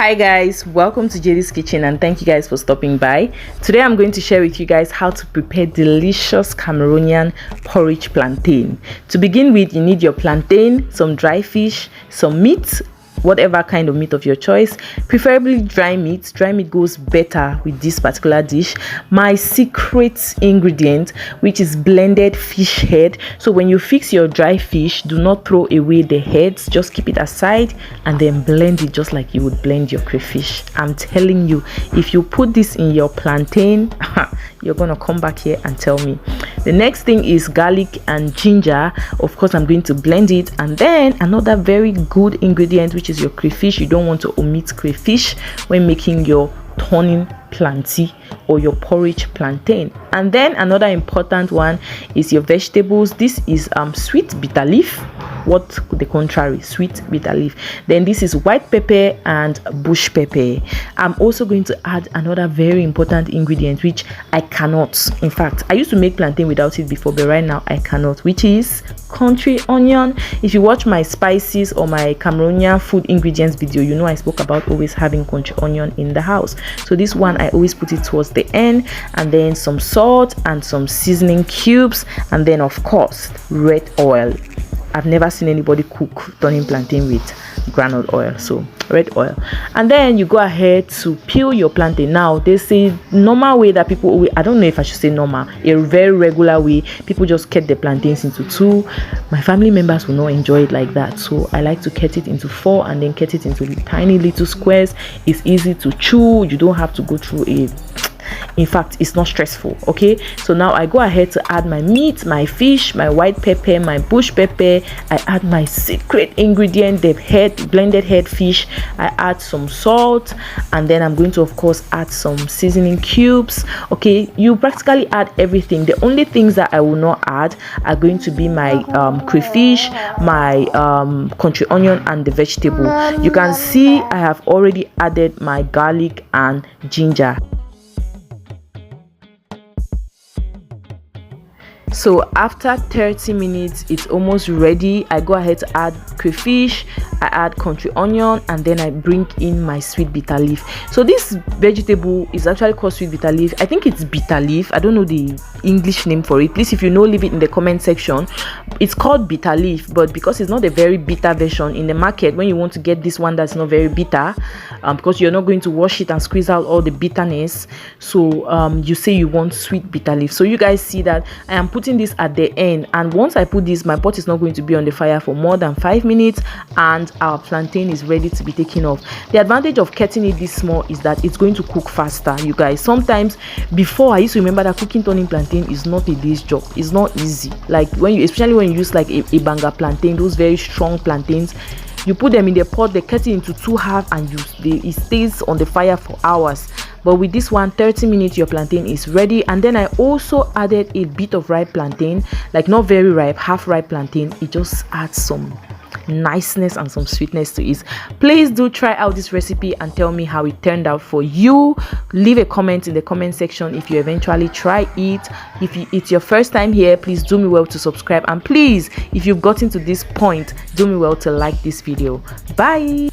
Hi guys, welcome to JD's Kitchen and thank you guys for stopping by. Today I'm going to share with you guys how to prepare delicious Cameroonian porridge plantain. To begin with, you need your plantain, some dry fish, some meat, whatever kind of meat of your choice, preferably dry meat. Dry meat goes better with this particular dish. My secret ingredient, which is blended fish head. So when you fix your dry fish, do not throw away the heads, just keep it aside and then blend it just like you would blend your crayfish. I'm telling you, if you put this in your plantain, you're gonna come back here and tell me. The next thing is garlic and ginger. Of course, I'm going to blend it. And then another very good ingredient, which is your crayfish. You don't want to omit crayfish when making your turning plantain or your porridge plantain. And then another important one is your vegetables. This is sweet bitter leaf, what the contrary, sweet bitter leaf. Then this is white pepper and bush pepper. I'm also going to add another very important ingredient which I cannot, in fact I used to make plantain without it before, but right now I cannot, which is country onion. If you watch my spices or my Cameroonian food ingredients video, you know I spoke about always having country onion in the house. So this one I always put it towards the end, and then some salt and some seasoning cubes, and then of course red oil. I've never seen anybody cook turning plantain with groundnut oil, so red oil. And then you go ahead to peel your plantain. Now there's a normal way that people always, I don't know if I should say normal, a very regular way, people just cut the plantains into two. My family members will not enjoy it like that, so I like to cut it into four and then cut it into tiny little squares. It's easy to chew, you don't have to go through a, in fact it's not stressful. Okay, so now I go ahead to add my meat, my fish, my white pepper, my bush pepper. I add my secret ingredient, the head, blended head fish. I add some salt, and then I'm going to of course add some seasoning cubes. Okay, you practically add everything. The only things that I will not add are going to be my crayfish, my country onion, and the vegetable. You can see I have already added my garlic and ginger. So after 30 minutes, it's almost ready. I go ahead to add crayfish, I add country onion, and then I bring in my sweet bitter leaf. So this vegetable is actually called sweet bitter leaf. I think it's bitter leaf. I don't know the English name for it. Please, if you know, leave it in the comment section. It's called bitter leaf, but because it's not a very bitter version in the market, when you want to get this one that's not very bitter, because you're not going to wash it and squeeze out all the bitterness, so you say you want sweet bitter leaf. So you guys see that I am putting this at the end, and once I put this, my pot is not going to be on the fire for more than 5 minutes and our plantain is ready to be taken off. The advantage of cutting it this small is that it's going to cook faster. You guys, sometimes before I used to remember that cooking turning plantain is not a day's job. It's not easy. Like when you, especially when you use like a banga plantain, those very strong plantains, you put them in the pot, they cut it into two halves, and it stays on the fire for hours. But with this one, 30 minutes, your plantain is ready. And then I also added a bit of ripe plantain, like not very ripe, half ripe plantain. It just adds some niceness and some sweetness to it. Please do try out this recipe and tell me how it turned out for you. Leave a comment in the comment section if you eventually try it. If it's your first time here, please do me well to subscribe, and please, if you've gotten to this point, do me well to like this video. Bye.